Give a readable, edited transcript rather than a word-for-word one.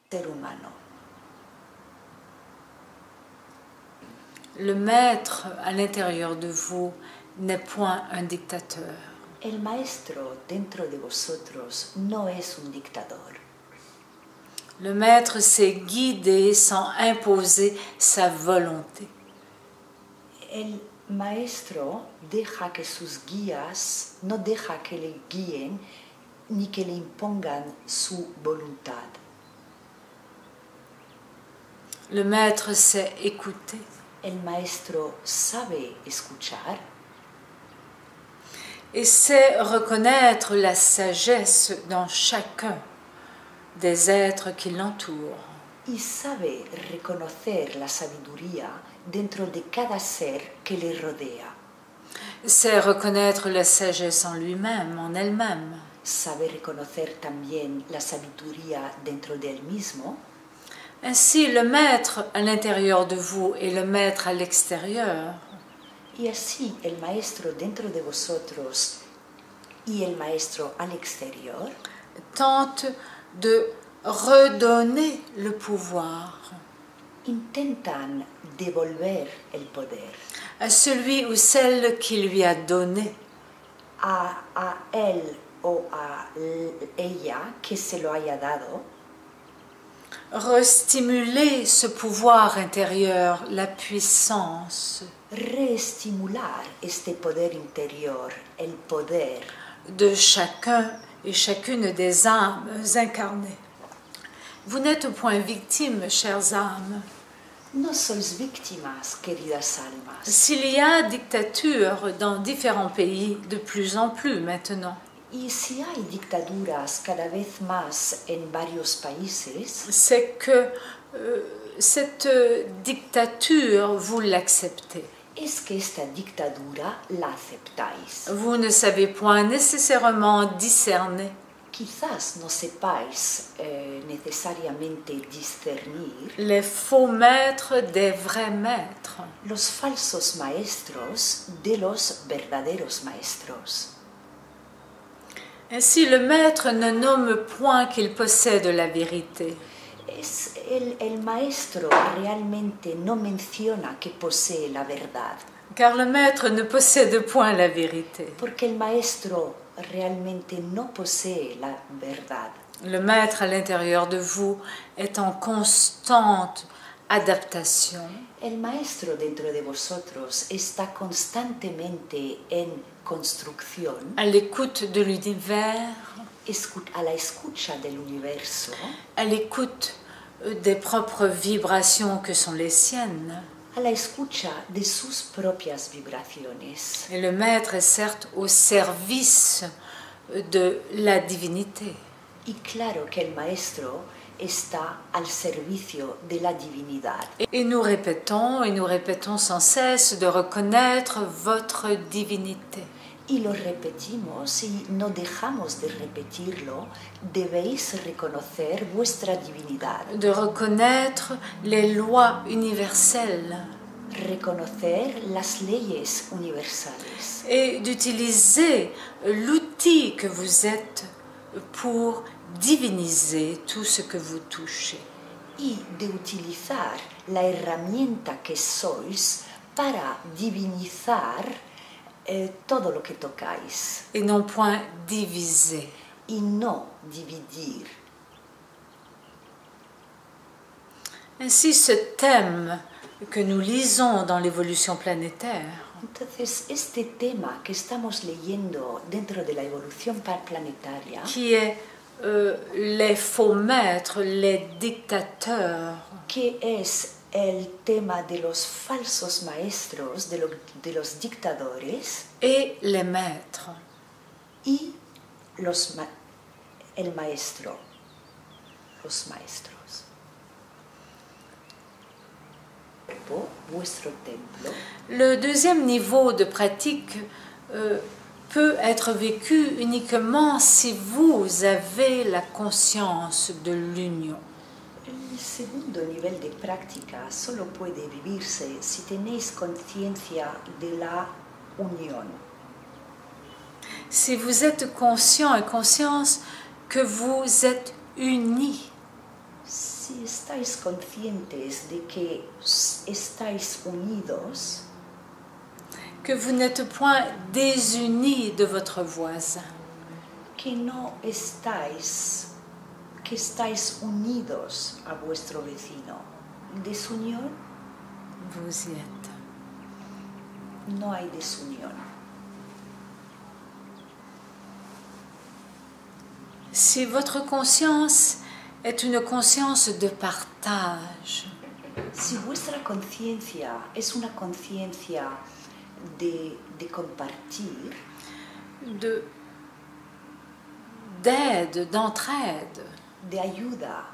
ser humano. Le maître à l'intérieur de vous n'est point un dictateur. El maestro dentro de vosotros no es un dictador. Le maître sait guider sans imposer sa volonté. El maestro deja que sus guías no deja que le guíen ni que le impongan su voluntad. Le maître sait écouter. El maestro sabe escuchar Et sait reconnaître la sagesse dans chacun des êtres qui l'entourent. y sabe reconocer la sabiduría dentro de cada ser que le rodea. Sait reconnaître la sagesse en lui-même, en elle-même. Sabe reconocer también la sabiduría dentro de él mismo. Ainsi, le maître à l'intérieur de vous et le maître à l'extérieur Y así el maestro dentro de vosotros y el maestro al exterior tente de redonner le pouvoir intentan devolver el poder à celui ou celle qui lui a donné. a él o a ella que se lo haya dado, Restimuler ce pouvoir intérieur, la puissance reestimular este poder interior, el poder de chacun et chacune des âmes incarnées. Vous n'êtes point victimes, chères âmes. No sois víctimas, queridas almas. S'il y a dictature dans différents pays de plus en plus maintenant, Y si hay dictaduras cada vez más en varios países, c'est que cette dictature, vous l'acceptez. es que esta dictadura la aceptáis. Vous ne savez point nécessairement discerner Quizás no sepáis necesariamente discernir les faux maîtres des vrais maîtres. los falsos maestros de los verdaderos maestros. Ainsi, le maître ne nomme point qu'il possède la vérité. El maestro realmente no menciona que posee la verdad, Car le maître ne possède point la vérité. porque el maestro realmente no posee la verdad. Le maître à l'intérieur de vous est en constante adaptation. El maestro dentro de vosotros está constantemente en construcción, À l'écoute de l'univers, a la escucha del universo, à l'écoute des propres vibrations que sont les siennes. a la escucha de sus propias vibraciones. Et le maître est certes au service de la divinité. Y claro que el maestro está al servicio de la divinidad. Et nous répétons sans cesse de reconnaître votre divinité. Y lo repetimos y no dejamos de repetirlo, debéis reconocer vuestra divinidad. De reconnaître les lois universelles. Reconocer las leyes universales. Et d'utiliser l'outil que vous êtes pour diviniser tout ce que vous touchez. Y de utilizar la herramienta que sois para divinizar todo lo que tocáis. Et non point diviser. Y no dividir. Ainsi, ce thème que nous lisons dans l'évolution planétaire Entonces, este tema que estamos leyendo dentro de la evolución planetaria, qui est les faux maîtres, les dictateurs, que es el tema de los falsos maestros, de los dictadores et les maîtres. y el maestro, los maestros. Vuestro templo. Le deuxième niveau de pratique peut être vécu uniquement si vous avez la conscience de l'union. El segundo nivel de práctica solo puede vivirse si tenéis conciencia de la unión. Si vous êtes conscient et conscience que vous êtes unis. Si estáis conscientes de que estáis unidos, que vous n'êtes point désunis de votre voisin, que estáis unidos a vuestro vecino. Desunión, vous y êtes. no hay desunión. Si votre conscience est une conscience de partage, Si vuestra conciencia es una conciencia de compartir, d'aide, d'entraide, de ayuda,